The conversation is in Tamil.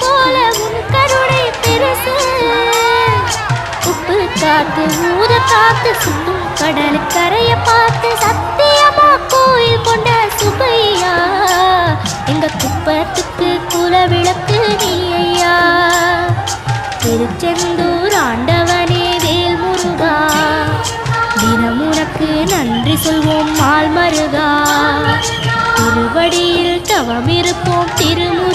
போல உன் கருணை பெருசு. உப்பு காத்து ஊத காத்து சுத்தும் கடல் கரைய பார்த்து சத்தியமா கோயில் கொண்ட சுபையா. எங்க குப்பத்துக்கு குல விளக்கு நீ ஐயா. திருச்செந்தூர் ஆண்டவனே வேல் முருகா, தினம் உனக்கு நன்றி சொல்வோம் மால் மருகா. திருவடியில் தவம் இருப்போம் திருமுருகா.